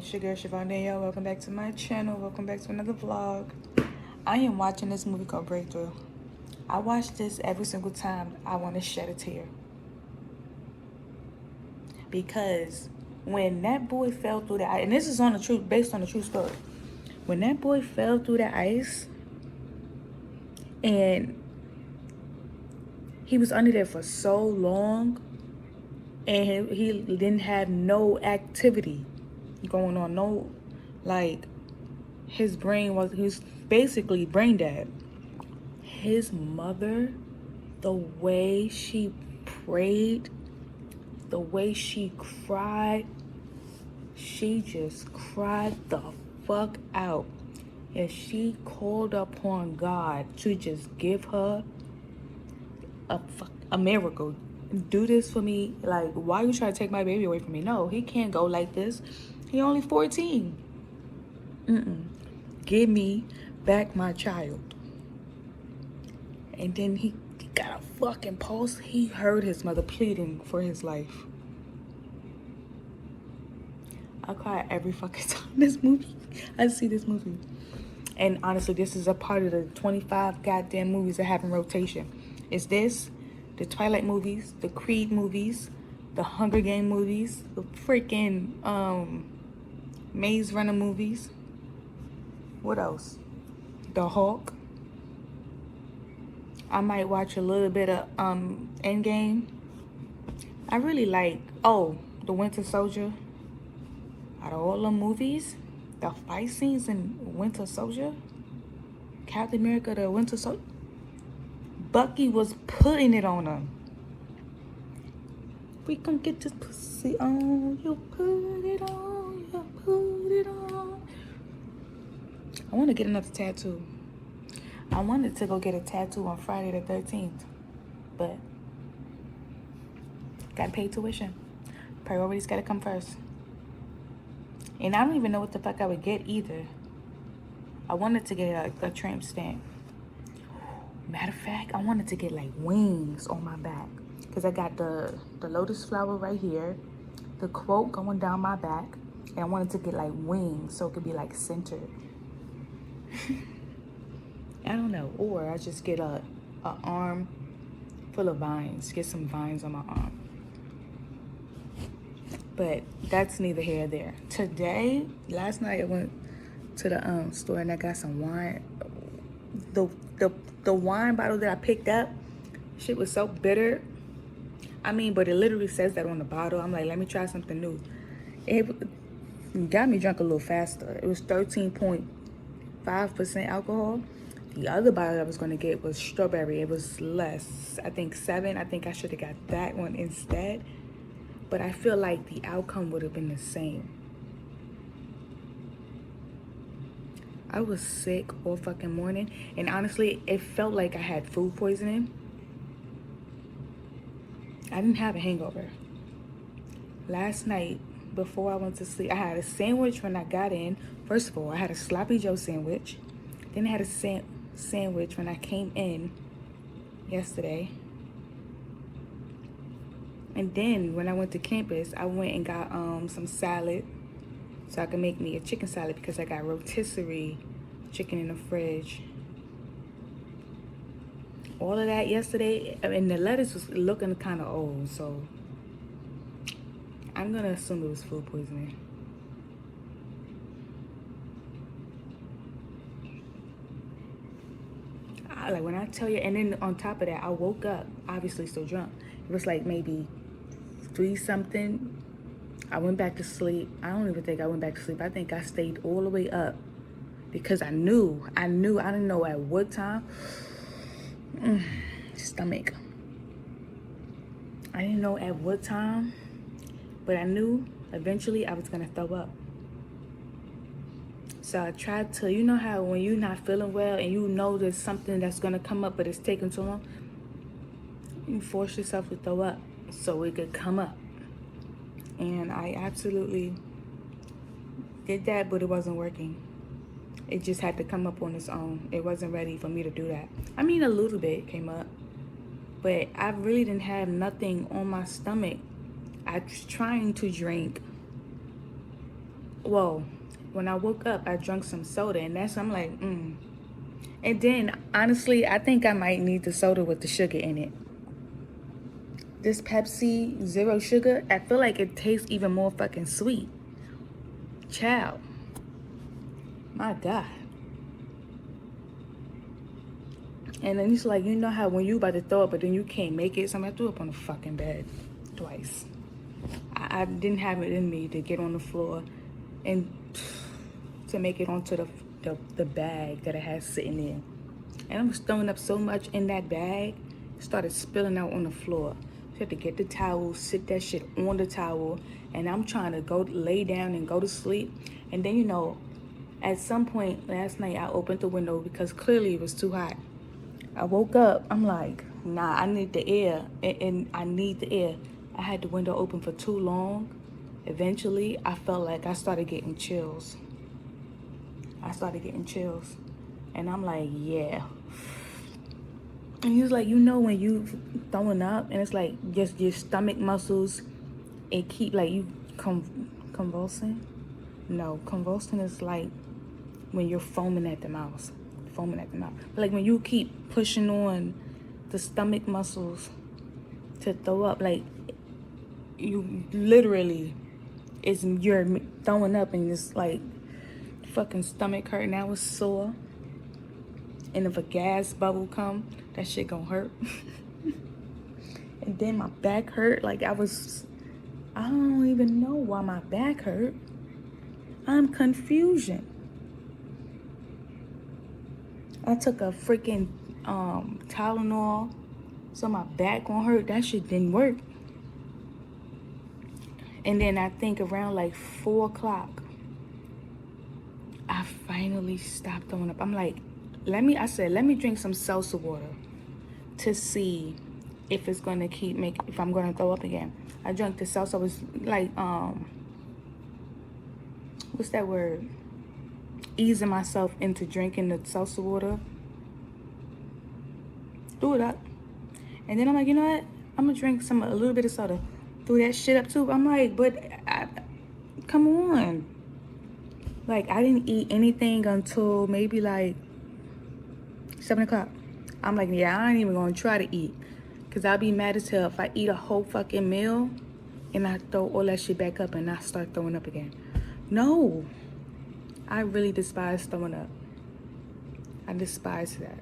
it's your girl Siobhan. Welcome back to my channel. Welcome back to another vlog. I am watching this movie called Breakthrough. I watch this every single time I want to shed a tear. Because when that boy fell through the ice, and this is based on a true story. When that boy fell through the ice and he was under there for so long and he didn't have no activity going on, no, like, his brain was, he was basically brain dead. His mother, the way she prayed, the way she cried, she just cried the fuck out. And she called upon God to just give her a miracle. Do this for me. Like, why you trying to take my baby away from me? No, he can't go like this. He only 14. Give me back my child. And then he got a fucking pulse. He heard his mother pleading for his life. I cry every fucking time I see this movie. And honestly, this is a part of the 25 goddamn movies that have in rotation. It's this, the Twilight movies, the Creed movies, the Hunger Game movies, the freaking Maze Runner movies. What else? The Hulk. I might watch a little bit of Endgame. I really like, the Winter Soldier. Out of all the movies, the fight scenes in Winter Soldier, Captain America, the Winter Soldier, Bucky was putting it on him. We gonna get this pussy on, you put it on, you put it on. I want to get another tattoo. I wanted to go get a tattoo on Friday the 13th, but gotta pay tuition. Priorities gotta come first. And I don't even know what the fuck I would get either. I wanted to get a tramp stamp. Matter of fact, I wanted to get like wings on my back. Because I got the lotus flower right here. The quote going down my back. And I wanted to get like wings so it could be like centered. I don't know. Or I just get a arm full of vines. Get some vines on my arm. But that's neither here nor there. Today, last night I went to the store and I got some wine. The wine bottle that I picked up, shit was so bitter. I mean, but it literally says that on the bottle. I'm like, let me try something new. It got me drunk a little faster. It was 13.5% alcohol. The other bottle I was going to get was strawberry. It was less. I think 7. I think I should have got that one instead. But I feel like the outcome would have been the same. I was sick all fucking morning. And honestly, it felt like I had food poisoning. I didn't have a hangover. Last night, before I went to sleep, I had a sandwich when I got in. First of all, I had a Sloppy Joe sandwich. Then I had a sandwich when I came in yesterday. And then when I went to campus, I went and got some salad so I could make me a chicken salad because I got rotisserie chicken in the fridge. All of that yesterday, and the lettuce was looking kind of old, so I'm gonna assume it was food poisoning. Like when I tell you, and then on top of that, I woke up obviously still drunk. It was like maybe 3 something. I went back to sleep. I don't even think I went back to sleep. I think I stayed all the way up because I knew, I didn't know at what time. Stomach. I didn't know at what time, but I knew eventually I was gonna throw up. So I tried to, you know how when you're not feeling well and you know there's something that's gonna come up but it's taking too long, you force yourself to throw up so it could come up. And I absolutely did that, but it wasn't working. It just had to come up on its own. It wasn't ready for me to do that. I mean, a little bit came up, but I really didn't have nothing on my stomach. I was trying to drink Well, when I woke up, I drank some soda, and I'm like, And then, honestly, I think I might need the soda with the sugar in it. This Pepsi Zero Sugar, I feel like it tastes even more fucking sweet. Child. My God. And then it's like, you know how when you about to throw up, but then you can't make it? So I threw up on the fucking bed twice. I didn't have it in me to get on the floor and to make it onto the bag that I had sitting there. And I was throwing up so much in that bag, it started spilling out on the floor. So I had to get the towel, sit that shit on the towel, and I'm trying to go lay down and go to sleep. And then, at some point last night, I opened the window because clearly it was too hot. I woke up, I'm like, nah, I need the air, and I need the air. I had the window open for too long. Eventually, I felt like I started getting chills. And I'm like, yeah. And he was like, when you throwing up, and it's like just your stomach muscles, it keep like you convulsing. No, convulsing is like when you're foaming at the mouth. But like when you keep pushing on the stomach muscles to throw up, like you literally you're throwing up and it's like fucking stomach hurt. Now it's sore. And if a gas bubble come, that shit gonna hurt. And then my back hurt. Like I don't even know why my back hurt. I'm confusion. I took a freaking Tylenol, so my back won't hurt. That shit didn't work. And then I think around like 4 o'clock, I finally stopped throwing up. I'm like, let me drink some salsa water to see if it's gonna if I'm gonna throw up again. I drank the salsa. I was like, what's that word? Easing myself into drinking the salsa water. Threw it up. And then I'm like, you know what? I'm gonna drink a little bit of soda. Threw that shit up too. I'm like, but come on. Like, I didn't eat anything until maybe like 7 o'clock. I'm like, yeah, I ain't even gonna try to eat. Because I'll be mad as hell if I eat a whole fucking meal and I throw all that shit back up and I start throwing up again. No. I really despise throwing up. I despise that.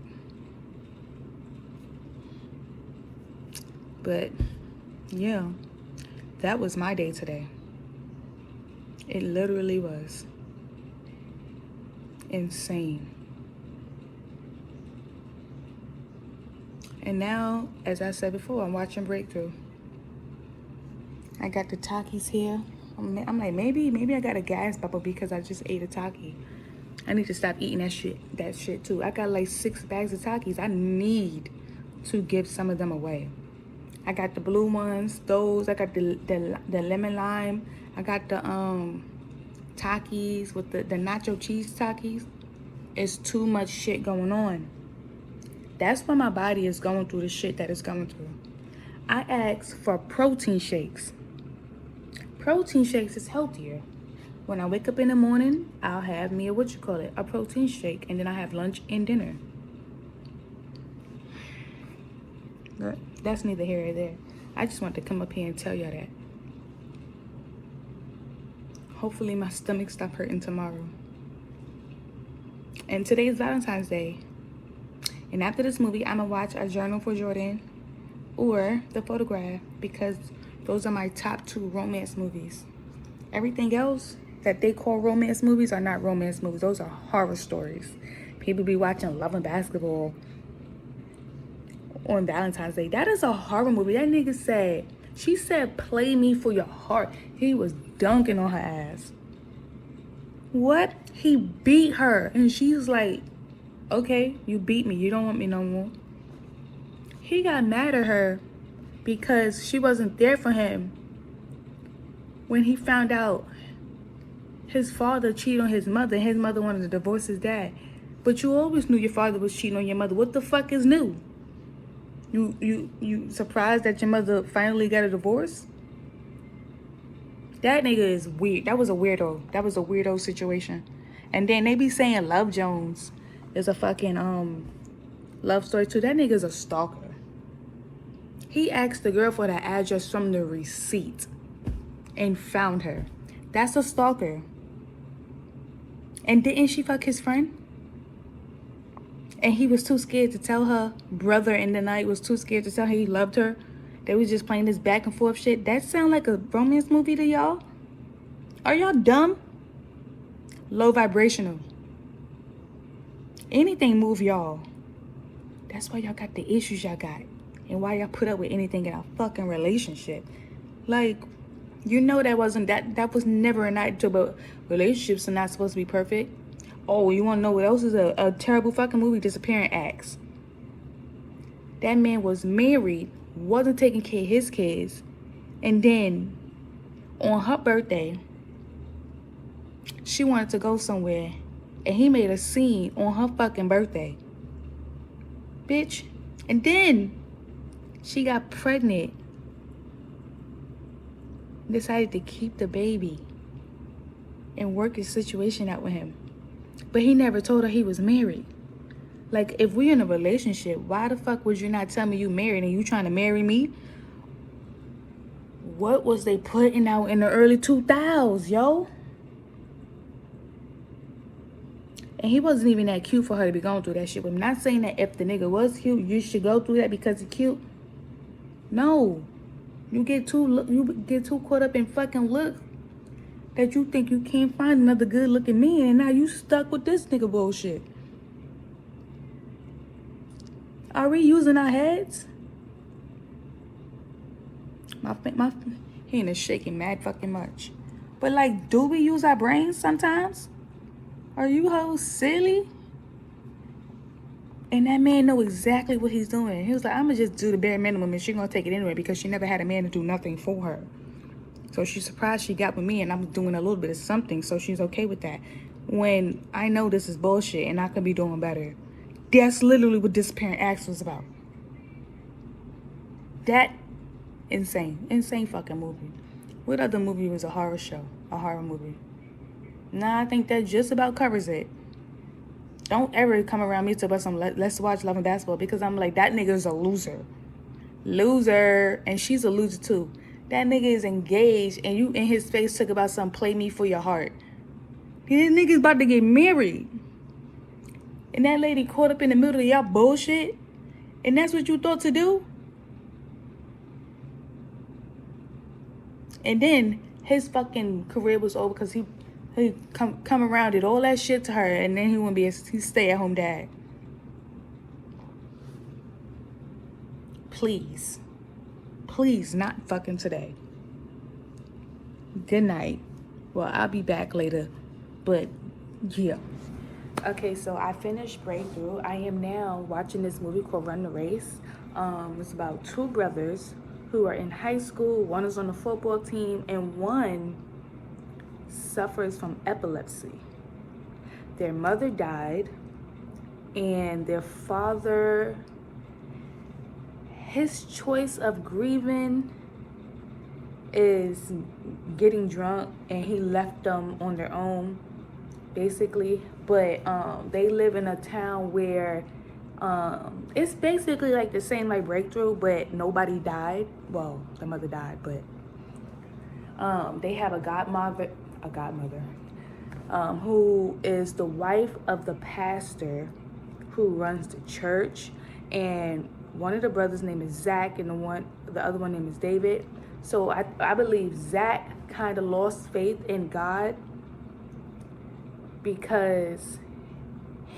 But, yeah, that was my day today. It literally was insane. And now, as I said before, I'm watching Breakthrough. I got the Takis here. I'm like, maybe I got a gas bubble because I just ate a Taki. I need to stop eating that shit too. I got like 6 bags of Takis. I need to give some of them away. I got the blue ones, those. I got the lemon lime. I got the Takis with the nacho cheese Takis. It's too much shit going on. That's why my body is going through the shit that it's going through. I asked for protein shakes. Protein shakes is healthier. When I wake up in the morning, I'll have me a protein shake, and then I have lunch and dinner. But that's neither here nor there. I just want to come up here and tell y'all that. Hopefully my stomach stop hurting tomorrow. And today is Valentine's Day. And after this movie, I'm going to watch A Journal for Jordan or The Photograph because those are my top 2 romance movies. Everything else that they call romance movies are not romance movies. Those are horror stories. People be watching Love and Basketball on Valentine's Day. That is a horror movie. That nigga said, she said, play me for your heart. He was dunking on her ass. What? He beat her. And she's like, okay, you beat me. You don't want me no more. He got mad at her because she wasn't there for him when he found out his father cheated on his mother. His mother wanted to divorce his dad. But you always knew your father was cheating on your mother. What the fuck is new? You surprised that your mother finally got a divorce? That nigga is weird. That was a weirdo. That was a weirdo situation. And then they be saying Love Jones is a fucking love story too. That nigga's a stalker. He asked the girl for the address from the receipt and found her. That's a stalker. And didn't she fuck his friend? And he was too scared to tell her brother in the night, was too scared to tell her he loved her. They was just playing this back and forth shit. That sound like a romance movie to y'all? Are y'all dumb? Low vibrational. Anything move y'all. That's why y'all got the issues y'all got. And why y'all put up with anything in a fucking relationship. Like, you know that was never a night to, but relationships are not supposed to be perfect. Oh, you want to know what else is a terrible fucking movie? Disappearing Acts. That man was married, wasn't taking care of his kids, and then on her birthday, she wanted to go somewhere, and he made a scene on her fucking birthday. Bitch. And then she got pregnant, decided to keep the baby and work his situation out with him. But he never told her he was married. Like, if we're in a relationship, why the fuck would you not tell me you married and you trying to marry me? What was they putting out in the early 2000s, yo? And he wasn't even that cute for her to be going through that shit. But I'm not saying that if the nigga was cute, you should go through that because he's cute. No. You get too caught up in fucking looks that you think you can't find another good looking man, and now you stuck with this nigga bullshit. Are we using our heads? My hand is shaking mad fucking much. But like, do we use our brains sometimes? Are you hoes silly? And that man know exactly what he's doing. He was like, I'm gonna just do the bare minimum and she gonna take it anyway because she never had a man to do nothing for her. So she's surprised she got with me and I'm doing a little bit of something, so she's okay with that. When I know this is bullshit and I could be doing better. That's literally what Disappearing Acts was about. That insane fucking movie. What other movie was a horror show? A horror movie? Nah, I think that just about covers it. Don't ever come around me to about some let's watch Love and Basketball because I'm like, that nigga's a loser. Loser. And she's a loser too. That nigga is engaged and you in his face took about some play me for your heart. This nigga's about to get married. And that lady caught up in the middle of y'all bullshit. And that's what you thought to do? And then his fucking career was over because he come around, did all that shit to her, and then he wouldn't be a stay-at-home dad. Please, not fucking today. Good night. Well, I'll be back later, but yeah. Okay, so I finished Breakthrough. I am now watching this movie called Run the Race. It's about two brothers who are in high school. One is on the football team, and one suffers from epilepsy. Their mother died, and their father, his choice of grieving is getting drunk, and he left them on their own, basically. But they live in a town where it's basically like the same like Breakthrough, but nobody died. Well, the mother died, but they have a godmother who is the wife of the pastor who runs the church, and one of the brothers' name is Zach, and the other one name is David. So I believe Zach kind of lost faith in God because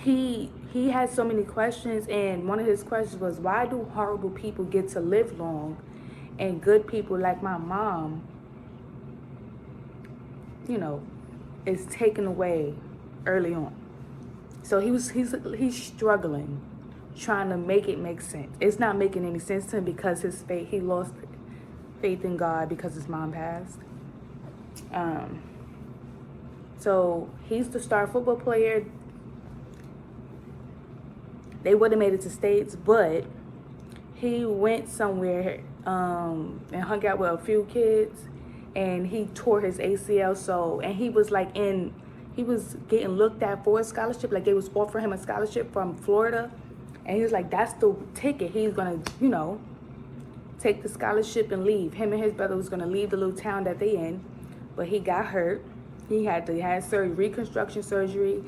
he had so many questions, and one of his questions was, why do horrible people get to live long and good people like my mom, is taken away early on? So he's struggling, trying to make it make sense. It's not making any sense to him because he lost faith in God because his mom passed. So he's the star football player. They would have made it to States, but he went somewhere and hung out with a few kids, and he tore his ACL. So, and he was like he was getting looked at for a scholarship. Like they was offering him a scholarship from Florida. And he was like, that's the ticket. He's going to, you know, take the scholarship and leave. Him and his brother was going to leave the little town that they in. But he got hurt. He had surgery, reconstruction surgery.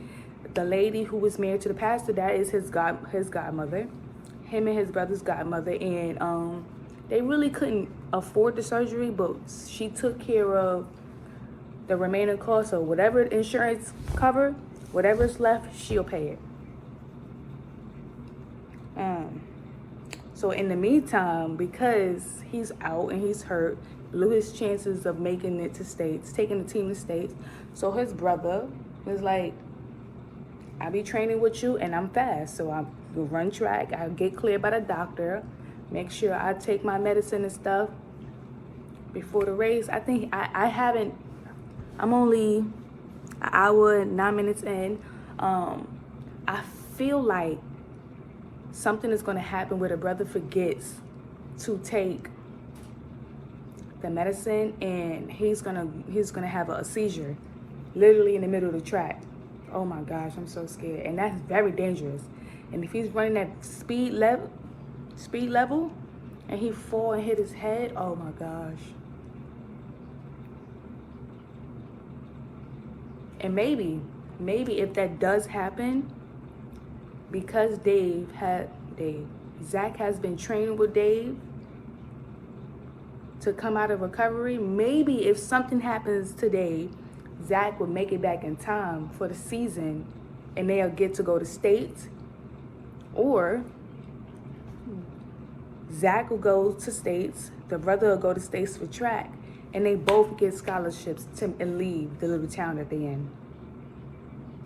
The lady who was married to the pastor, that is his godmother. Him and his brother's godmother. And they really couldn't afford the surgery, but she took care of the remaining costs. So whatever insurance covered, whatever's left, she'll pay it. So in the meantime, because he's out and he's hurt, blew his chances of making it to states, taking the team to states. So his brother was like, I'll be training with you and I'm fast. So I'll run track, I'll get cleared by the doctor, make sure I take my medicine and stuff before the race. I think I'm only an hour and 9 minutes in. I feel like something is going to happen where the brother forgets to take the medicine and he's gonna have a seizure literally in the middle of the track. Oh my gosh, I'm so scared. And that's very dangerous. And if he's running at speed level and he fall and hit his head, oh my gosh. And maybe if that does happen, because Zach has been training with Dave to come out of recovery, maybe if something happens today, Zach will make it back in time for the season and they'll get to go to states. Or Zach will go to states, the brother will go to states for track, and they both get scholarships and leave the little town that they're in.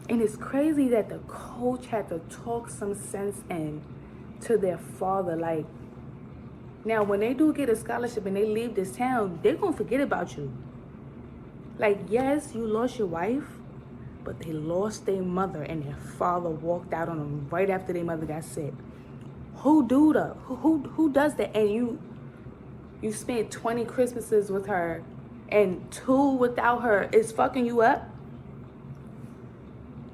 And it's crazy that the coach had to talk some sense in to their father. Like, now when they do get a scholarship and they leave this town, they're going to forget about you. Like, yes, you lost your wife, but they lost their mother and their father walked out on them right after their mother got sick. Who does that? And you spent 20 Christmases with her and 2 without her is fucking you up?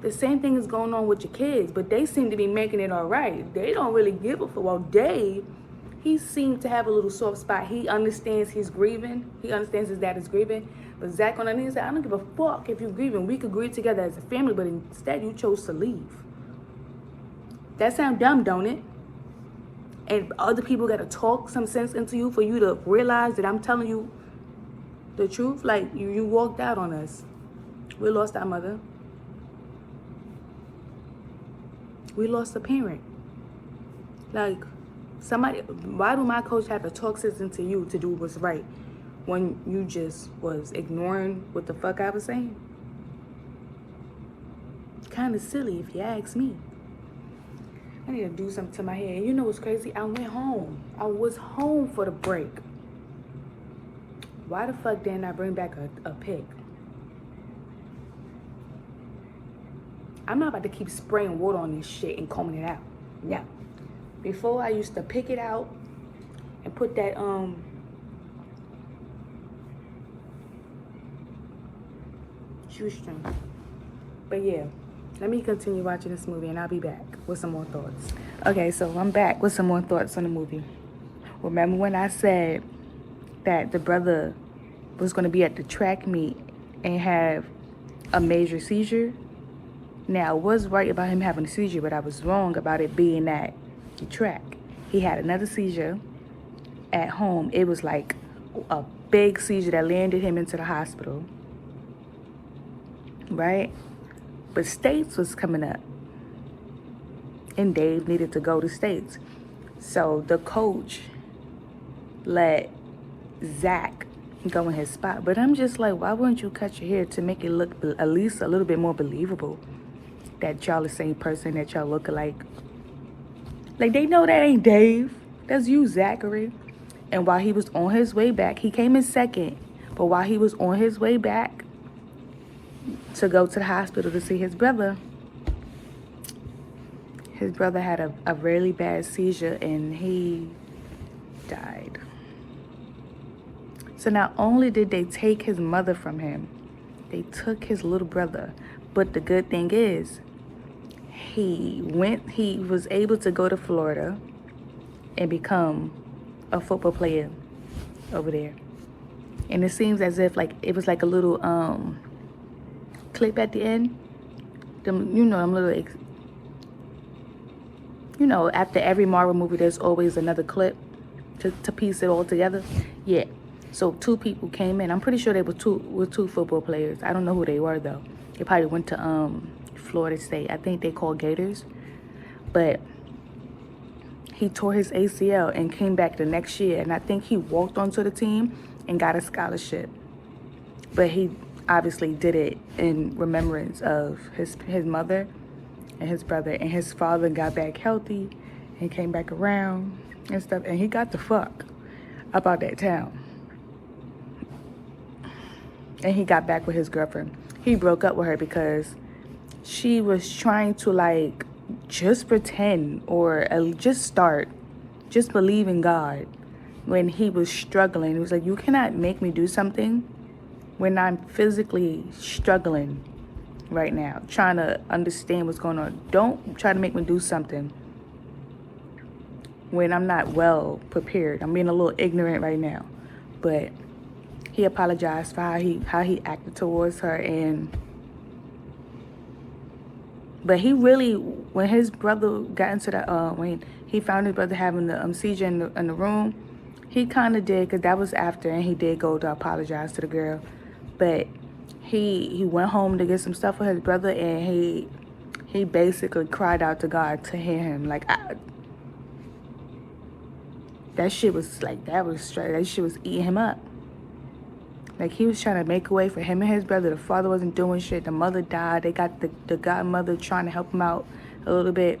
The same thing is going on with your kids, but they seem to be making it all right. They don't really give a fuck. Well, Dave, he seemed to have a little soft spot. He understands he's grieving. He understands his dad is grieving. But Zach on the other side, I don't give a fuck if you're grieving. We could grieve together as a family, but instead you chose to leave. That sounds dumb, don't it? And other people got to talk some sense into you for you to realize that I'm telling you the truth. Like, you walked out on us. We lost our mother. We lost a parent. Like, why do my coach have to talk sense into you to do what's right when you just was ignoring what the fuck I was saying? Kind of silly if you ask me. I need to do something to my hair. You know what's crazy? I went home. I was home for the break. Why the fuck didn't I bring back a pick? I'm not about to keep spraying water on this shit and combing it out. Yeah. Before, I used to pick it out and put that shoestring. But yeah, let me continue watching this movie and I'll be back with some more thoughts. Okay, so I'm back with some more thoughts on the movie. Remember when I said that the brother was going to be at the track meet and have a major seizure? Now, I was right about him having a seizure, but I was wrong about it being at the track. He had another seizure at home. It was like a big seizure that landed him into the hospital. Right? But states was coming up. And Dave needed to go to states. So the coach let Zach go in his spot. But I'm just like, why wouldn't you cut your hair to make it look at least a little bit more believable that y'all the same person, that y'all look alike? Like, they know that ain't Dave. That's you, Zachary. And while he was on his way back, he came in second. But while he was on his way back to go to the hospital to see his brother had a really bad seizure and he died. So not only did they take his mother from him, they took his little brother. But the good thing is, he was able to go to Florida and become a football player over there. And it seems as if like it was like a little clip at the end. After every Marvel movie, there's always another clip to piece it all together. Yeah. So 2 people came in. I'm pretty sure they were two football players. I don't know who they were though. They probably went to Florida State. I think they called Gators. But he tore his ACL and came back the next year, and I think he walked onto the team and got a scholarship. But he obviously did it in remembrance of his mother and his brother, and his father got back healthy and came back around and stuff, and he got the fuck up out that town. And he got back with his girlfriend. He broke up with her because she was trying to like just pretend or just believe in God when he was struggling. He was like, you cannot make me do something when I'm physically struggling right now, trying to understand what's going on. Don't try to make me do something when I'm not well prepared. I'm being a little ignorant right now. But he apologized for how he acted towards her, but he really, when his brother got into when he found his brother having the seizure in the room, he kind of did, because that was after, and he did go to apologize to the girl. But he went home to get some stuff for his brother, and he basically cried out to God to hear him. Like, that shit was like, that shit was eating him up. Like, he was trying to make a way for him and his brother. The father wasn't doing shit. The mother died. They got the godmother trying to help him out a little bit.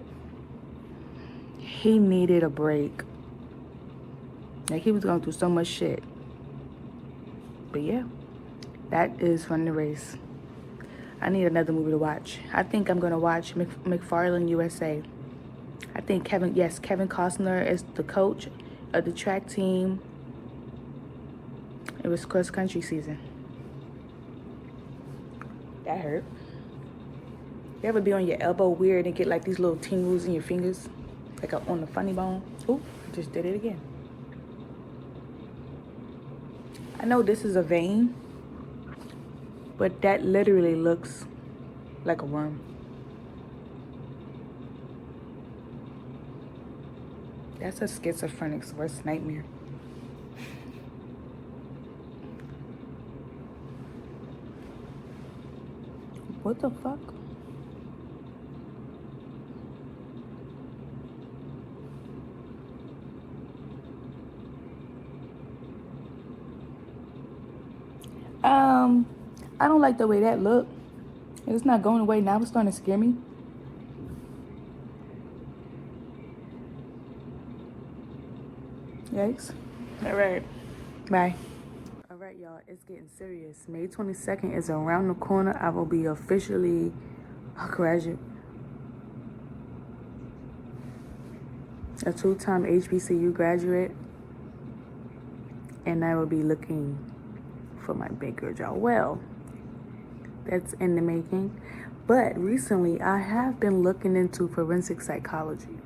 He needed a break. Like, he was going through so much shit. But yeah, that is Run the Race. I need another movie to watch. I think I'm going to watch McFarland USA. I think Kevin Costner is the coach of the track team. It was cross country season. That hurt. You ever be on your elbow weird and get like these little tingles in your fingers? Like on the funny bone? Ooh, I just did it again. I know this is a vein, but that literally looks like a worm. That's a schizophrenic's worst nightmare. What the fuck? I don't like the way that looked. It's not going away now. It's starting to scare me. Yikes. All right. Bye. All right, y'all. It's getting serious. May 22nd is around the corner. I will be officially a graduate. A 2-time HBCU graduate. And I will be looking for my bigger job. Well, that's in the making. But recently, I have been looking into forensic psychology.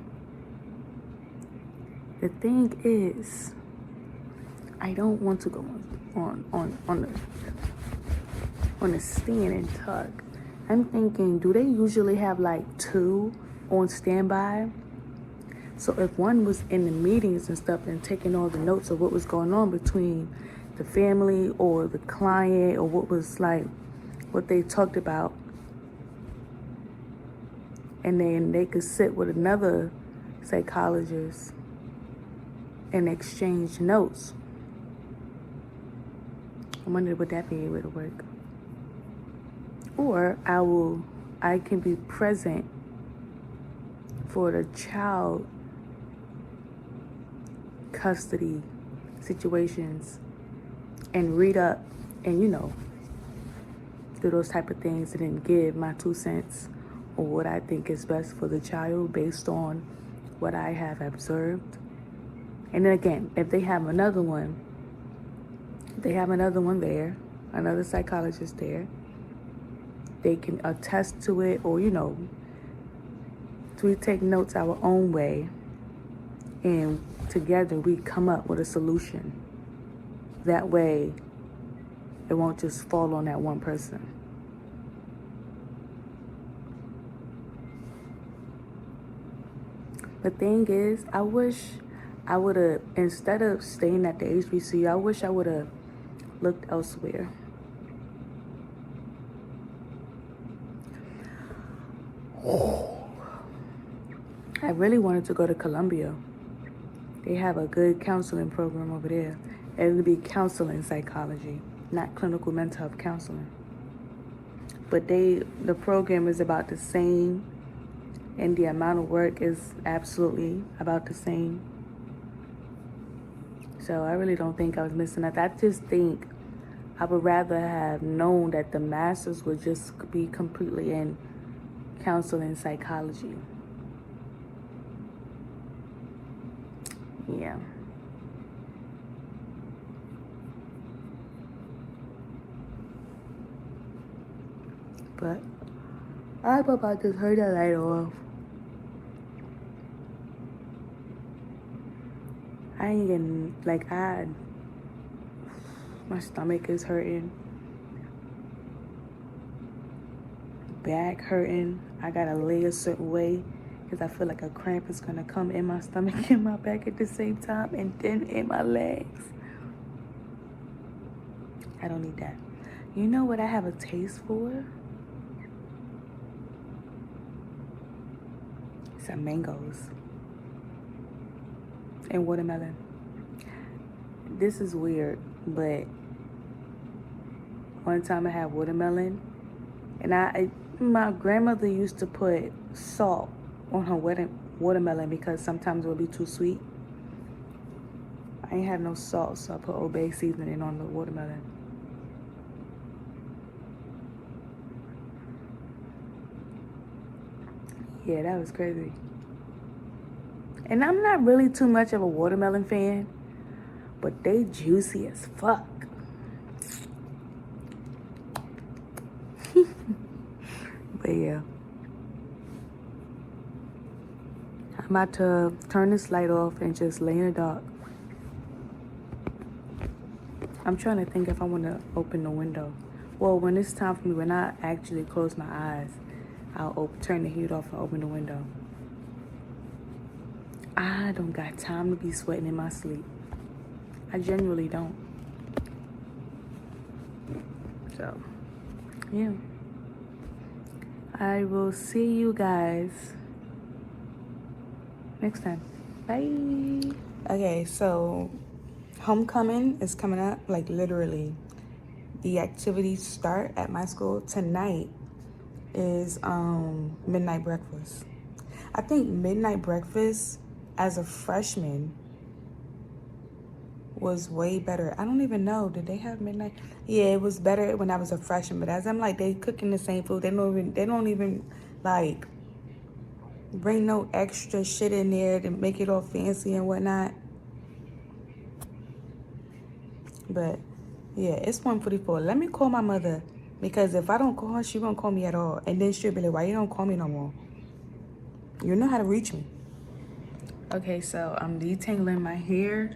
The thing is, I don't want to go on a stand and tug. I'm thinking, do they usually have like 2 on standby? So if one was in the meetings and stuff and taking all the notes of what was going on between the family or the client, or what they talked about, and then they could sit with another psychologist and exchange notes. I wonder, would that be able to work? Or I can be present for the child custody situations and read up and, do those type of things, and then give my 2 cents or what I think is best for the child based on what I have observed. And then again, if they have another one, They have another one there, another psychologist there. They can attest to it, or, you know, we take notes our own way, and together we come up with a solution. That way, it won't just fall on that one person. The thing is, I wish I would have, instead of staying at the HBCU, I wish I would have looked elsewhere. I really wanted to go to Columbia. They have a good counseling program over there. And it'll be counseling psychology, not clinical mental health counseling. But the program is about the same, and the amount of work is absolutely about the same. So I really don't think I was missing nothing. I just think I would rather have known that the masters would just be completely in counseling psychology. Yeah. But I'm about to turn the light off. I ain't getting, like, my stomach is hurting. Back hurting. I gotta lay a certain way because I feel like a cramp is gonna come in my stomach and my back at the same time, and then in my legs. I don't need that. You know what I have a taste for? Some mangoes and watermelon. This is weird, but one time I had watermelon, and my grandmother used to put salt on her watermelon because sometimes it would be too sweet. I ain't have no salt, so I put Old Bay seasoning on the watermelon. Yeah, that was crazy. And I'm not really too much of a watermelon fan, but they juicy as fuck. But yeah. I'm about to turn this light off and just lay in the dark. I'm trying to think if I want to open the window. Well, when it's time for me, when I actually close my eyes, I'll turn the heat off and open the window. I don't got time to be sweating in my sleep. I genuinely don't. So, yeah. I will see you guys next time. Bye. Okay, so homecoming is coming up, like literally. The activities start at my school tonight. Is midnight breakfast. I think midnight breakfast as a freshman was way better. I don't even know, did they have midnight? Yeah, it was better when I was a freshman, but as I'm like, they cooking the same food. They don't even like bring no extra shit in there to make it all fancy and whatnot. But yeah, it's 1:44. Let me call my mother. Because if I don't call her, she won't call me at all. And then she'll be like, why you don't call me no more? You know how to reach me. Okay, so I'm detangling my hair.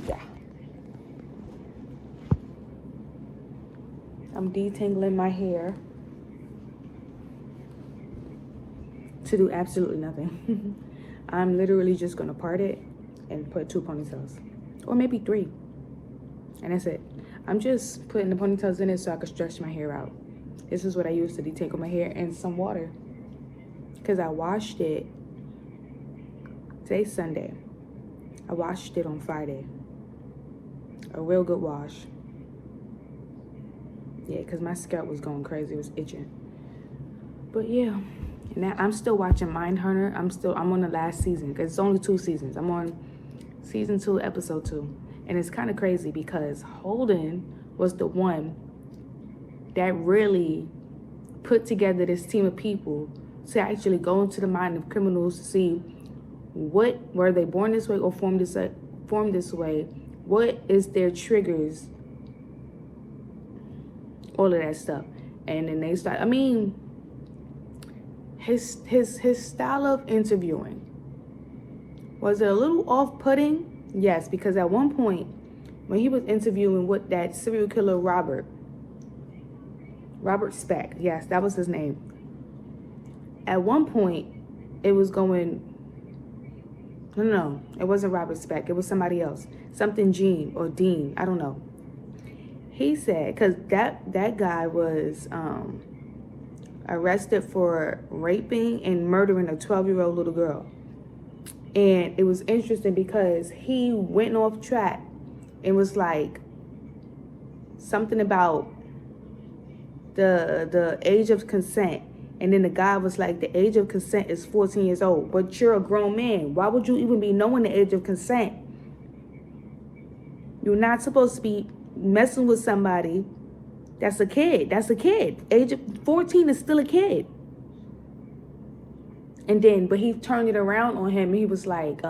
Yeah. I'm detangling my hair to do absolutely nothing. I'm literally just going to part it and put 2 ponytails. Or maybe 3. And that's it. I'm just putting the ponytails in it so I can stretch my hair out. This is what I use to detangle my hair, and some water. Because I washed it. Today's Sunday. I washed it on Friday. A real good wash. Yeah, because my scalp was going crazy. It was itching. But yeah. Now I'm still watching Mindhunter. I'm on the last season. Because it's only 2 seasons. I'm on season 2, episode 2. And it's kind of crazy because Holden was the one that really put together this team of people to actually go into the mind of criminals to see what, were they born this way or form this way? What is their triggers? All of that stuff. And then they start, I mean, his style of interviewing, was it a little off-putting? Yes, because at one point, when he was interviewing with that serial killer Robert Speck, yes, that was his name. At one point, it was going, no, it wasn't Robert Speck. It was somebody else. Something Gene or Dean, I don't know. He said, because that guy was arrested for raping and murdering a 12-year-old little girl. And it was interesting because he went off track. It was like something about the age of consent. And then the guy was like, the age of consent is 14 years old. But you're a grown man. Why would you even be knowing the age of consent? You're not supposed to be messing with somebody that's a kid. That's a kid. Age of 14 is still a kid. And then, but he turned it around on him. He was like,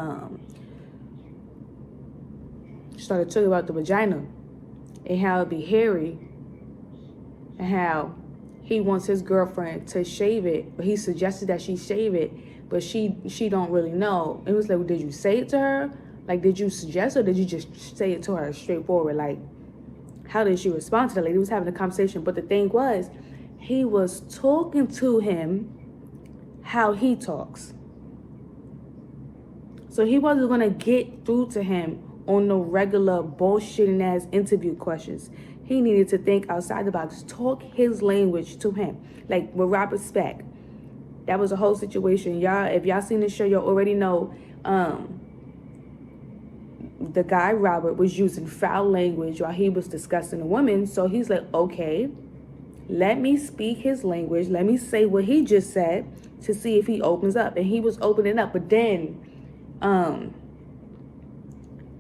started talking about the vagina and how it'd be hairy and how he wants his girlfriend to shave it, but he suggested that she shave it, but she don't really know. It was like, well, did you say it to her? Like, did you suggest or did you just say it to her straightforward? Like, how did she respond to that? Like, he was having a conversation, but the thing was, he was talking to him how he talks. So he wasn't going to get through to him on no regular bullshitting ass interview questions. He needed to think outside the box, talk his language to him. Like with Robert Speck. That was a whole situation. Y'all, if y'all seen the show, y'all already know the guy Robert was using foul language while he was discussing a woman. So he's like, okay, let me speak his language. Let me say what he just said to see if he opens up. And he was opening up. But then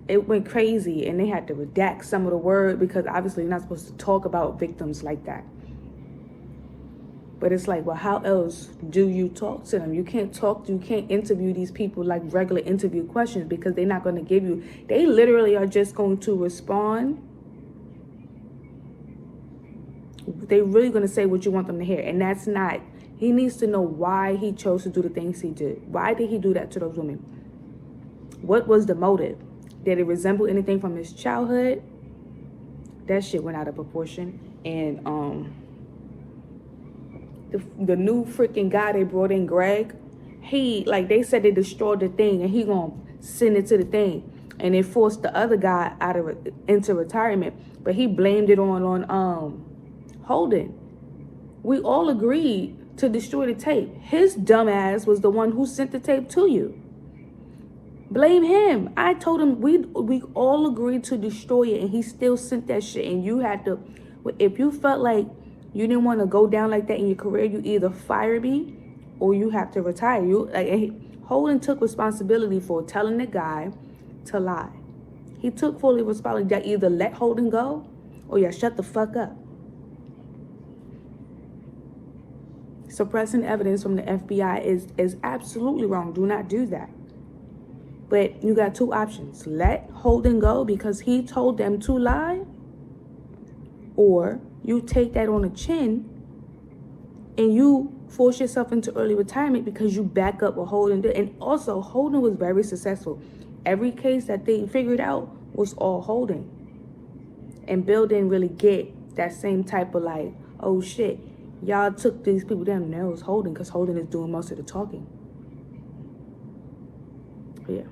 it went crazy and they had to redact some of the word because obviously you're not supposed to talk about victims like that. But it's like, well, how else do you talk to them? You can't interview these people like regular interview questions because they're not going to give you, they literally are just going to respond. They're really going to say what you want them to hear. And that's not, he needs to know why he chose to do the things he did. Why did he do that to those women? What was the motive? Did it resemble anything from his childhood? That shit went out of proportion. And the new freaking guy they brought in, Greg, he, like they said they destroyed the thing and he gonna send it to the thing. And it forced the other guy into retirement. But he blamed it on Holden. We all agreed to destroy the tape. His dumb ass was the one who sent the tape to you. Blame him. I told him we all agreed to destroy it and he still sent that shit. And you had to, if you felt like you didn't want to go down like that in your career, you either fire me or you have to retire. Holden took responsibility for telling the guy to lie. He took fully responsibility that either let Holden go or yeah, shut the fuck up. Suppressing evidence from the FBI is absolutely wrong. Do not do that. But you got two options. Let Holden go because he told them to lie. Or you take that on the chin and you force yourself into early retirement because you back up what Holden did. And also, Holden was very successful. Every case that they figured out was all Holden. And Bill didn't really get that same type of like, oh shit, y'all took these people down. No, it was Holden because Holden is doing most of the talking. But yeah.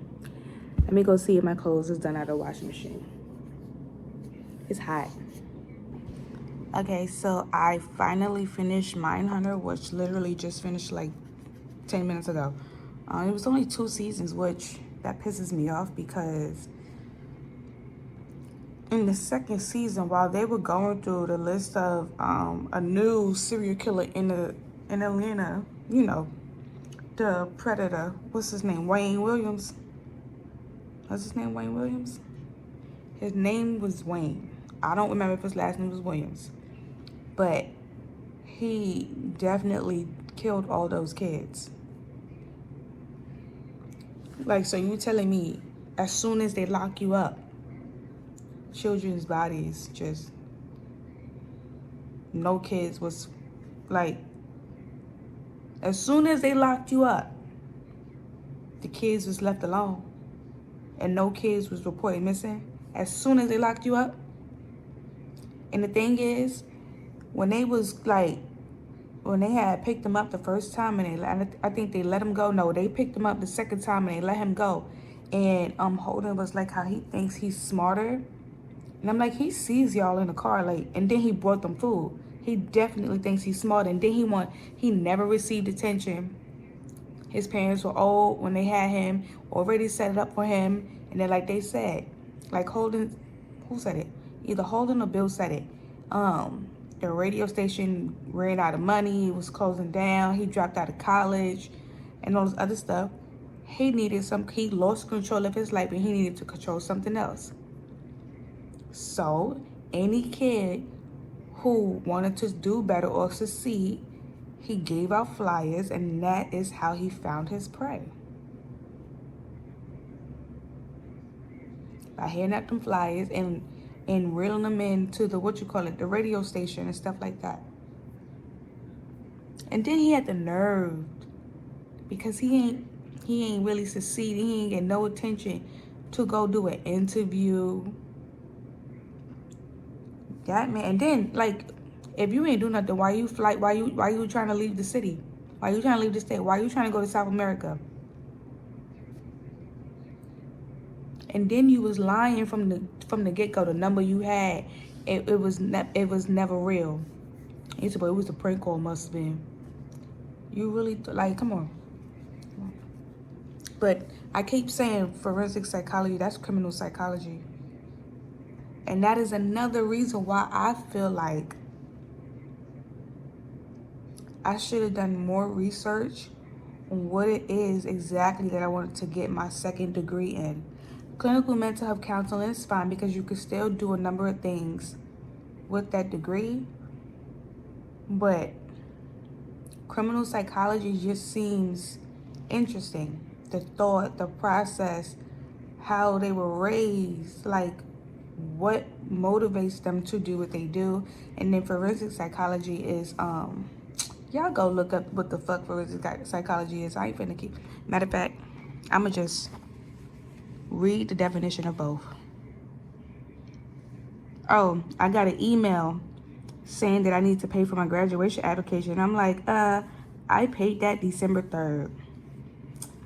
Let me go see if my clothes is done out of the washing machine. It's hot. Okay, so I finally finished Mindhunter, which literally just finished like 10 minutes ago. It was only 2 seasons, which that pisses me off because in the second season, while they were going through the list of a new serial killer in Atlanta, you know, the Predator, what's his name, Wayne Williams. What's his name, Wayne Williams? His name was Wayne. I don't remember if his last name was Williams. But he definitely killed all those kids. Like, so you telling me as soon as they lock you up, children's bodies just, no kids was like, as soon as they locked you up, the kids was left alone and no kids was reported missing as soon as they locked you up. And the thing is, when they was like, when they had picked him up the first time and I think they let him go. No, they picked him up the second time and they let him go. And Holden was like how he thinks he's smarter. And I'm like, he sees y'all in the car, like, and then he brought them food. He definitely thinks he's smart. And then he never received attention. His parents were old when they had him, already set it up for him. And then like they said, like Holden, who said it? Either Holden or Bill said it. The radio station ran out of money, it was closing down, he dropped out of college and all this other stuff. He lost control of his life and he needed to control something else. So any kid who wanted to do better or succeed, he gave out flyers, and that is how he found his prey. By handing out them flyers and reeling them into the, the radio station and stuff like that. And then he had the nerve, because he ain't really succeeding, he ain't get no attention, to go do an interview. That man, and then like, if you ain't do nothing, why you trying to leave the city? Why you trying to leave the state? Why you trying to go to South America? And then you was lying from the get-go. The number you had, it was never real. He said, but it was a prank call, must have been. You really, like, come on. But I keep saying forensic psychology, that's criminal psychology. And that is another reason why I feel like I should have done more research on what it is exactly that I wanted to get my second degree in. Clinical mental health counseling is fine because you can still do a number of things with that degree. But criminal psychology just seems interesting. The thought, the process, how they were raised, like what motivates them to do what they do. And then forensic psychology is, y'all go look up what the fuck forensic psychology is. I ain't finna keep, matter of fact, I'ma just read the definition of both. Oh, I got an email saying that I need to pay for my graduation application. I'm like, I paid that December 3rd.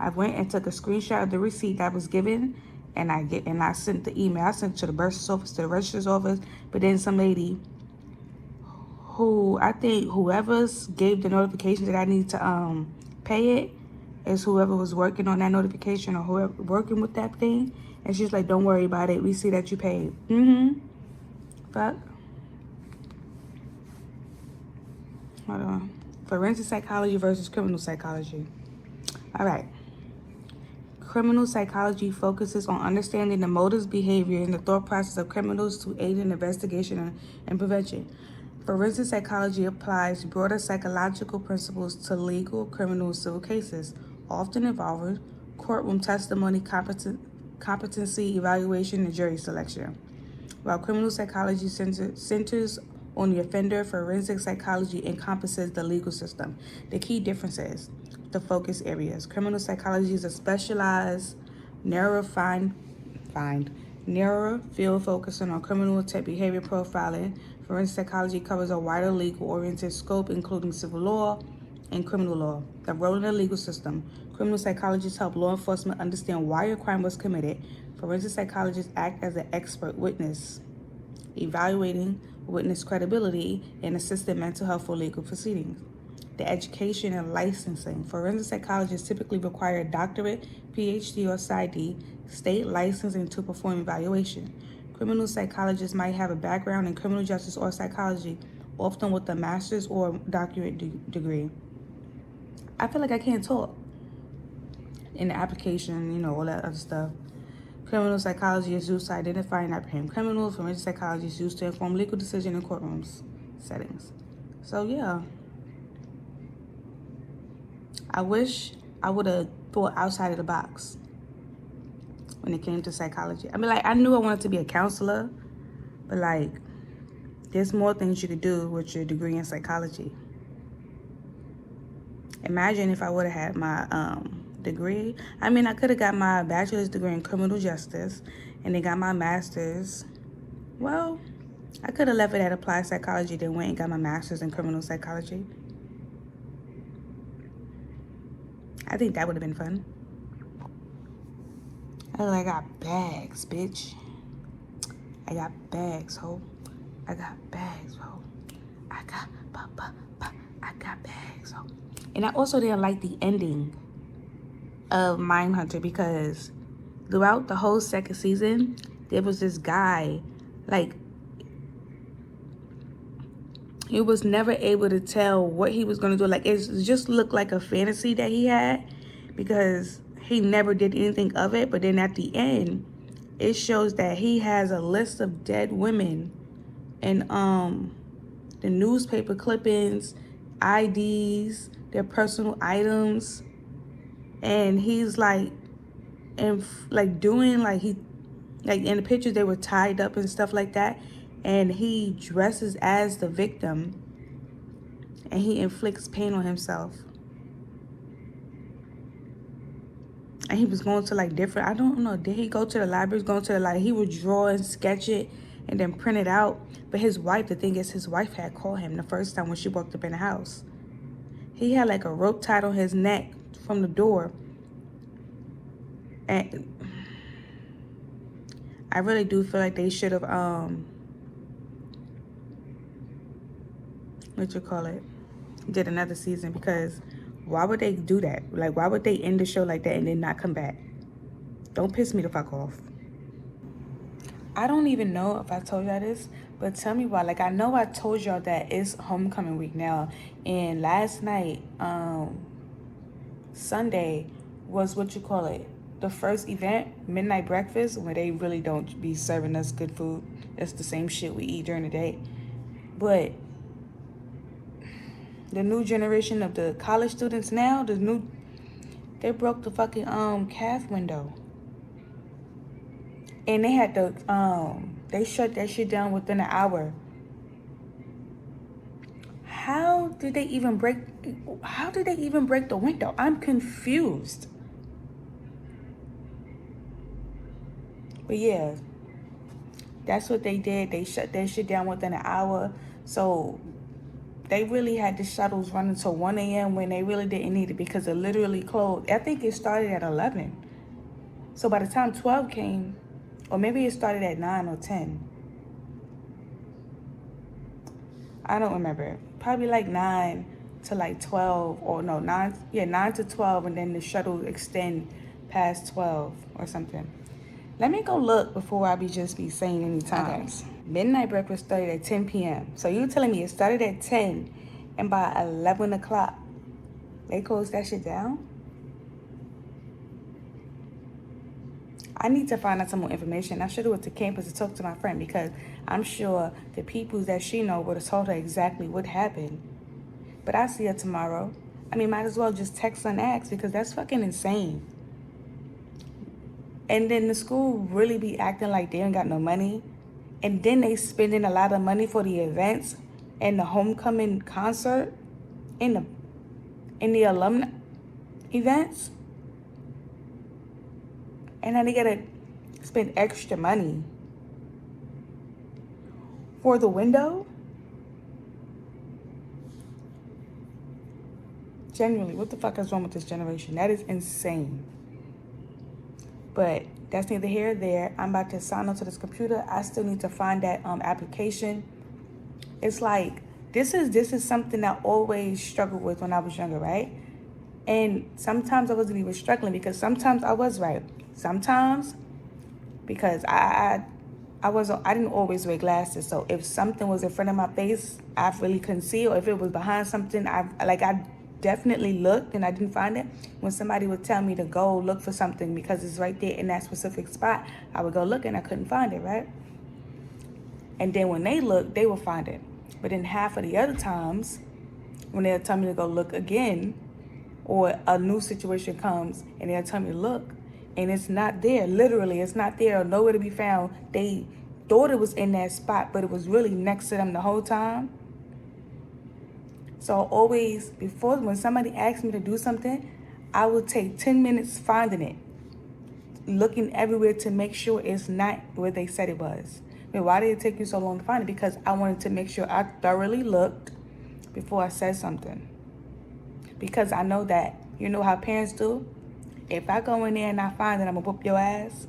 I went and took a screenshot of the receipt that was given, and I sent the email. I sent it to the bursar's office, to the registrar's office, but then some lady who, I think whoever's gave the notification that I need to pay it is whoever was working on that notification or whoever working with that thing. And she's like, don't worry about it. We see that you paid. Fuck. Hold on. Forensic psychology versus criminal psychology. All right. Criminal psychology focuses on understanding the motives, behavior, and the thought process of criminals to aid in investigation and prevention. Forensic psychology applies broader psychological principles to legal, criminal, and civil cases, often involving courtroom testimony, competency evaluation, and jury selection. While criminal psychology centers on the offender, forensic psychology encompasses the legal system. The key difference is the focus areas. Criminal psychology is a specialized, narrow field focusing on criminal type behavior profiling. Forensic psychology covers a wider legal-oriented scope, including civil law and criminal law. The role in the legal system. Criminal psychologists help law enforcement understand why a crime was committed. Forensic psychologists act as an expert witness, evaluating witness credibility and assisting mental health for legal proceedings. The education and licensing. Forensic psychologists typically require a doctorate, PhD, or PsyD, state licensing to perform evaluation. Criminal psychologists might have a background in criminal justice or psychology, often with a master's or doctorate degree. I feel like I can't talk in the application, all that other stuff. Criminal psychology is used to identify and apprehend criminals. Forensic psychology is used to inform legal decision in courtrooms settings. So yeah, I wish I would have thought outside of the box. when it came to psychology. I mean, like, I knew I wanted to be a counselor, but like, there's more things you could do with your degree in psychology. Imagine if I would have had my degree. I mean, I could have got my bachelor's degree in criminal justice and then got my master's. Well, I could have left it at applied psychology, then went and got my master's in criminal psychology. I think that would have been fun. I got bags, bitch. I got bags, ho. I got bags, ho. I got bags, ho. And I also didn't like the ending of Mindhunter because throughout the whole second season, there was this guy, like, he was never able to tell what he was going to do. Like, it just looked like a fantasy that he had because he never did anything of it. But then at the end, it shows that he has a list of dead women and the newspaper clippings, IDs, their personal items, and he's like, and like doing like he, like in the pictures they were tied up and stuff like that, and he dresses as the victim, and he inflicts pain on himself. And he was going to like different, I don't know, did he go to the libraries, going to the, like, he would draw and sketch it and then print it out. But his wife, the thing is, his wife had called him the first time when she walked up in the house. He had like a rope tied on his neck from the door. And I really do feel like they should have, did another season, because why would they do that? Like, why would they end the show like that and then not come back? Don't piss me the fuck off. I don't even know if I told y'all this, but tell me why. Like, I know I told y'all that it's homecoming week now, and last night, Sunday, was the first event, midnight breakfast, where they really don't be serving us good food. It's the same shit we eat during the day. But the new generation of the college students now, they broke the fucking calf window. And they had to, they shut that shit down within an hour. How did they even break the window? I'm confused. But yeah, that's what they did. They shut that shit down within an hour. So they really had the shuttles running till 1 a.m. when they really didn't need it, because it literally closed. I think it started at 11. So by the time 12 came, or maybe it started at 9 or 10. I don't remember. Probably like 9 to like 12, or no, 9 to 12, and then the shuttle extend past 12 or something. Let me go look before I just be saying any times. Okay. Midnight breakfast started at 10 p.m. So you telling me it started at 10, and by 11 o'clock, they closed that shit down? I need to find out some more information. I should have went to campus to talk to my friend, because I'm sure the people that she know would have told her exactly what happened. But I'll see her tomorrow. I mean, might as well just text and ask, because that's fucking insane. And then the school really be acting like they ain't got no money. And then they spending a lot of money for the events and the homecoming concert and the alumni events. And then they gotta spend extra money for the window. Genuinely, what the fuck is wrong with this generation? That is insane. But that's neither here nor there. I'm about to sign up to this computer. I still need to find that application. It's like, this is something I always struggled with when I was younger, right? And sometimes I wasn't even struggling, because sometimes I was right. Sometimes because I didn't always wear glasses. So if something was in front of my face, I really couldn't see, or if it was behind something, I definitely looked and I didn't find it. When somebody would tell me to go look for something because it's right there in that specific spot, I would go look and I couldn't find it, right? And then when they look, they will find it. But then half of the other times, when they'll tell me to go look again, or a new situation comes and they'll tell me to look, And it's not there. Literally, it's not there or nowhere to be found. They thought it was in that spot, but it was really next to them the whole time. So always, before, when somebody asks me to do something, I would take 10 minutes finding it, looking everywhere to make sure it's not where they said it was. But why did it take you so long to find it? Because I wanted to make sure I thoroughly looked before I said something. Because I know that, you know how parents do? If I go in there and I find it, I'm gonna whoop your ass.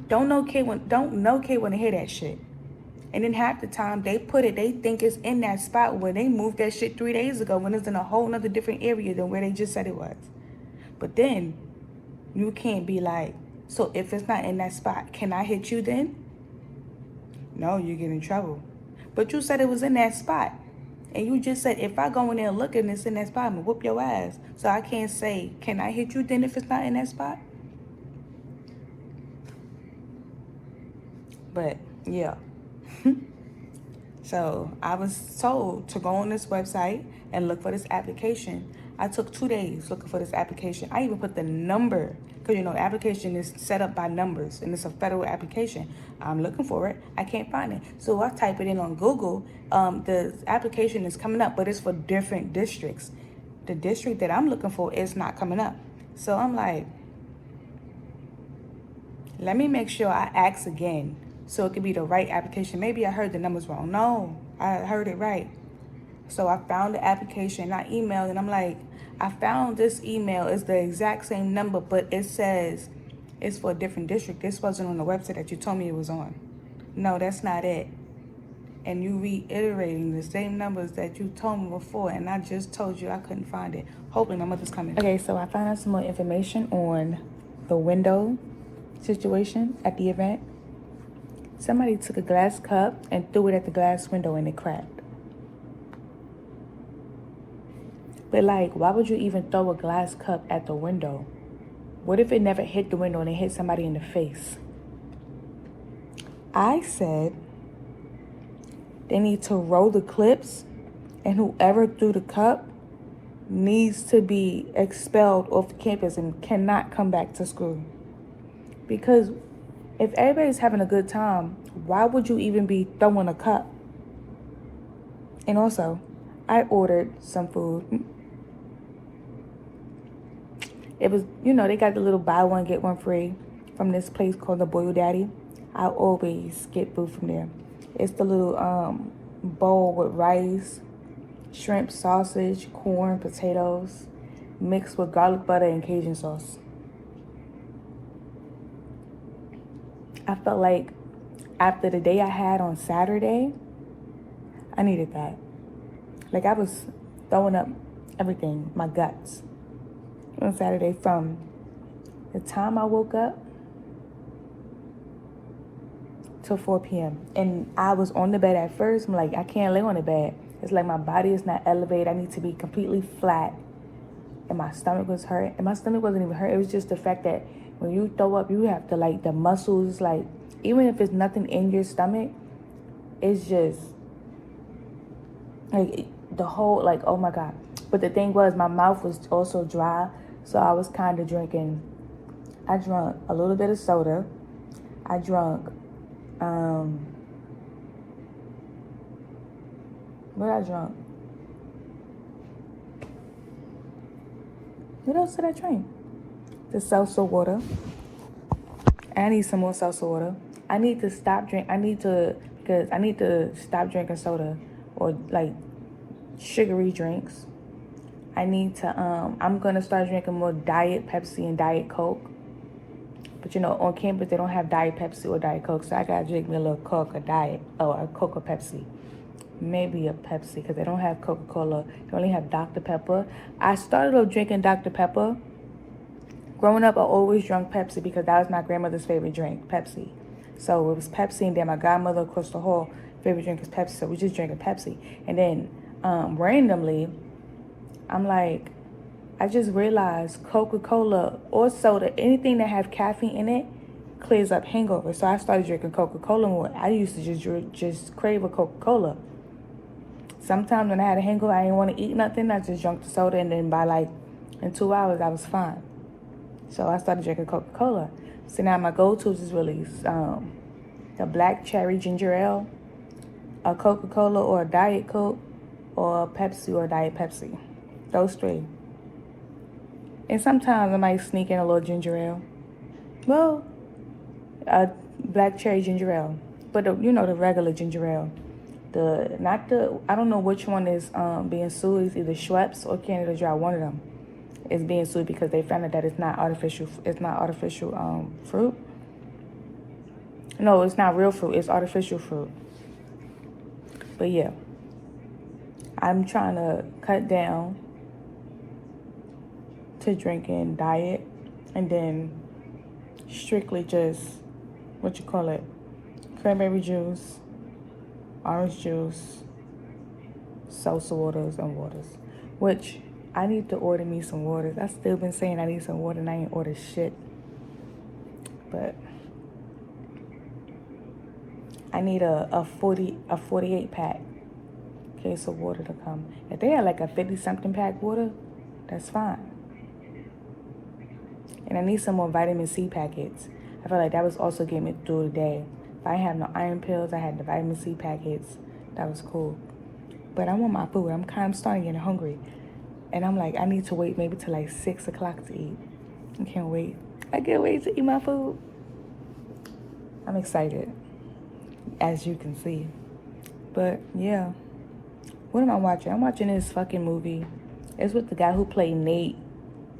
Don't no kid want to hear that shit. And then half the time they think it's in that spot where they moved that shit 3 days ago when it's in a whole nother different area than where they just said it was. But then you can't be like, so if it's not in that spot, can I hit you then? No, you get in trouble. But you said it was in that spot. And you just said, if I go in there and look and it's in that spot, I'm gonna whoop your ass. So I can't say, can I hit you then if it's not in that spot? But yeah. So I was told to go on this website and look for this application. I took 2 days looking for this application. I even put the number, because you know, the application is set up by numbers and it's a federal application. I'm looking for it. I can't find it. So I type it in on Google. The application is coming up, but it's for different districts. The district that I'm looking for is not coming up. So I'm like, let me make sure I ask again so it could be the right application. Maybe I heard the numbers wrong. No, I heard it right. So I found the application. I emailed and I'm like, I found this email. It's the exact same number, but it says it's for a different district. This wasn't on the website that you told me it was on. No, that's not it. And you reiterating the same numbers that you told me before, and I just told you I couldn't find it. Hopefully my mother's coming. Okay, so I found out some more information on the window situation at the event. Somebody took a glass cup and threw it at the glass window and it cracked. But like, why would you even throw a glass cup at the window? What if it never hit the window and it hit somebody in the face? I said they need to roll the clips, and whoever threw the cup needs to be expelled off the campus and cannot come back to school. Because if everybody's having a good time, why would you even be throwing a cup? And also, I ordered some food. It was, you know, they got the little buy one, get one free from this place called the Boil Daddy. I always get food from there. It's the little bowl with rice, shrimp, sausage, corn, potatoes, mixed with garlic butter and Cajun sauce. I felt like after the day I had on Saturday, I needed that. Like I was throwing up everything, my guts, on Saturday from the time I woke up till 4 p.m. And I was on the bed at first. I'm like, I can't lay on the bed. It's like my body is not elevated. I need to be completely flat. And my stomach was hurt. And my stomach wasn't even hurt. It was just the fact that when you throw up, you have to, like, the muscles, like, even if there's nothing in your stomach, it's just, like, the whole, like, oh, my God. But the thing was, my mouth was also dry, so I was kind of drinking. I drank a little bit of soda. I drank, what I drank? What else did I drink? The salsa water. I need some more salsa water. I need to stop drinking soda or like sugary drinks. I need to, I'm going to start drinking more Diet Pepsi and Diet Coke. But, you know, on campus, they don't have Diet Pepsi or Diet Coke. So I got to drink me a little Coke or Diet, or a Coke or Pepsi. Maybe a Pepsi, because they don't have Coca-Cola. They only have Dr. Pepper. I started off drinking Dr. Pepper. Growing up, I always drank Pepsi because that was my grandmother's favorite drink, Pepsi. So it was Pepsi, and then my godmother across the hall, favorite drink is Pepsi. So we just drinking Pepsi. And then randomly, I'm like, I just realized Coca-Cola or soda, anything that have caffeine in it, clears up hangover. So I started drinking Coca-Cola more. I used to just crave a Coca-Cola. Sometimes when I had a hangover, I didn't want to eat nothing. I just drank the soda, and then in 2 hours, I was fine. So I started drinking Coca-Cola. So now my go-tos is really the black cherry ginger ale, a Coca-Cola or a Diet Coke, or a Pepsi or a Diet Pepsi. Those three. And sometimes I might sneak in a little ginger ale. Well, a black cherry ginger ale. But the regular ginger ale. I don't know which one is being sued. It's either Schweppes or Canada Dry. One of them is being sued because they found out that it's not artificial fruit. No, it's not real fruit. It's artificial fruit. But yeah, I'm trying to cut down to drinking diet and then strictly just cranberry juice, orange juice, salsa waters, and waters. Which I need to order me some waters. I've still been saying I need some water and I ain't ordered shit. But I need a 48 pack case of water to come. If they had like a 50 something pack water, that's fine. And I need some more vitamin C packets. I feel like that was also getting me through the day. If I didn't have no iron pills, I had the vitamin C packets. That was cool. But I want my food. I'm starting to get hungry. And I'm like, I need to wait maybe till like 6 o'clock to eat. I can't wait. I can't wait to eat my food. I'm excited, as you can see. But yeah. What am I watching? I'm watching this fucking movie. It's with the guy who played Nate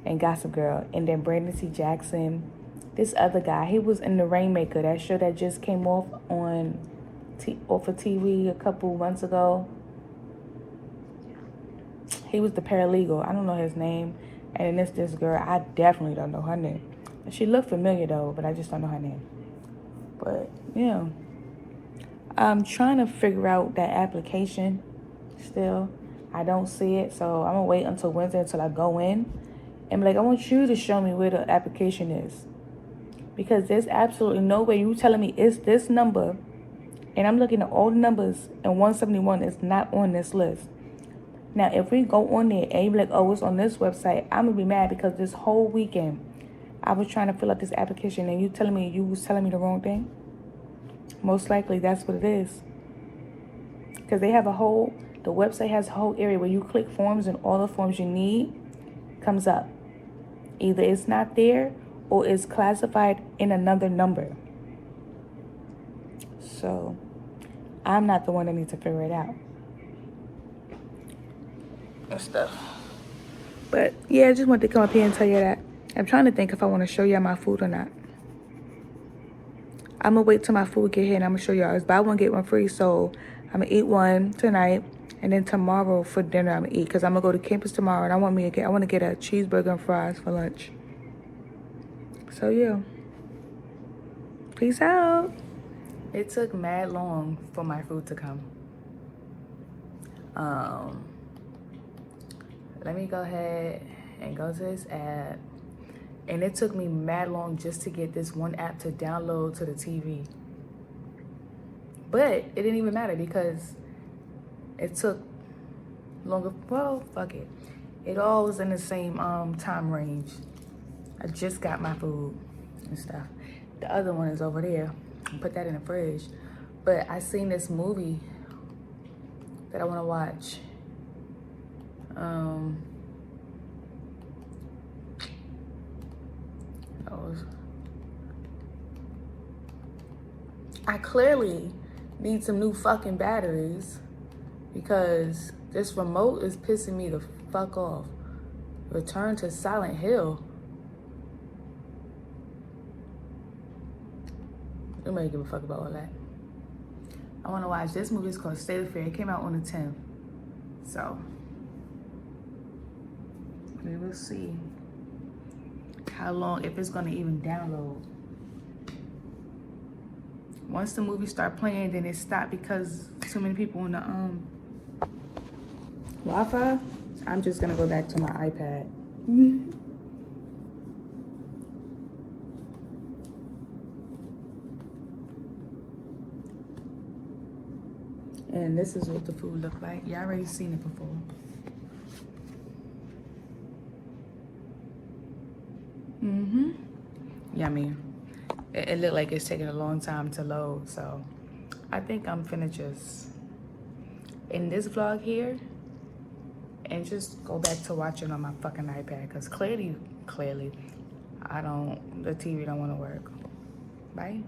and Gossip Girl. And then Brandon C. Jackson. This other guy, he was in The Rainmaker, that show that just came off of TV a couple months ago. He was the paralegal. I don't know his name. And then it's this girl. I definitely don't know her name. She looked familiar though, but I just don't know her name. But yeah, I'm trying to figure out that application still. I don't see it, so I'm gonna wait until Wednesday until I go in. And be like, I want you to show me where the application is. Because there's absolutely no way you telling me it's this number, and I'm looking at all the numbers, and 171 is not on this list. Now, if we go on there and you be like, oh, it's on this website, I'm going to be mad because this whole weekend I was trying to fill out this application and you was telling me the wrong thing. Most likely that's what it is. Because they have the website has a whole area where you click forms and all the forms you need comes up. Either it's not there or it's classified in another number. So I'm not the one that needs to figure it out. And stuff. But yeah, I just wanted to come up here and tell you that. I'm trying to think if I want to show y'all my food or not. I'm going to wait till my food get here and I'm going to show y'all. It's buy one, get one free. So I'm going to eat one tonight. And then tomorrow for dinner I'm going to eat. Because I'm going to go to campus tomorrow. And I want to get a cheeseburger and fries for lunch. So yeah. Peace out. It took mad long for my food to come. Let me go ahead and go to this app. And it took me mad long just to get this one app to download to the TV. But it didn't even matter because it took longer. Well, fuck it. It all was in the same time range. I just got my food and stuff. The other one is over there. I put that in the fridge. But I seen this movie that I want to watch. I clearly need some new fucking batteries because this remote is pissing me the fuck off. Return to Silent Hill. Nobody give a fuck about all that. I want to watch this movie. It's called State of Fear. It came out on the 10th. So we will see how long, if it's going to even download. Once the movie start playing, then it stopped because too many people on the Wi-Fi. I'm just going to go back to my iPad. And this is what the food looked like. Y'all already seen it before. Yummy. It looked like it's taking a long time to load, so I think I'm finna just end this vlog here and just go back to watching on my fucking iPad, because clearly, the TV don't want to work. Bye.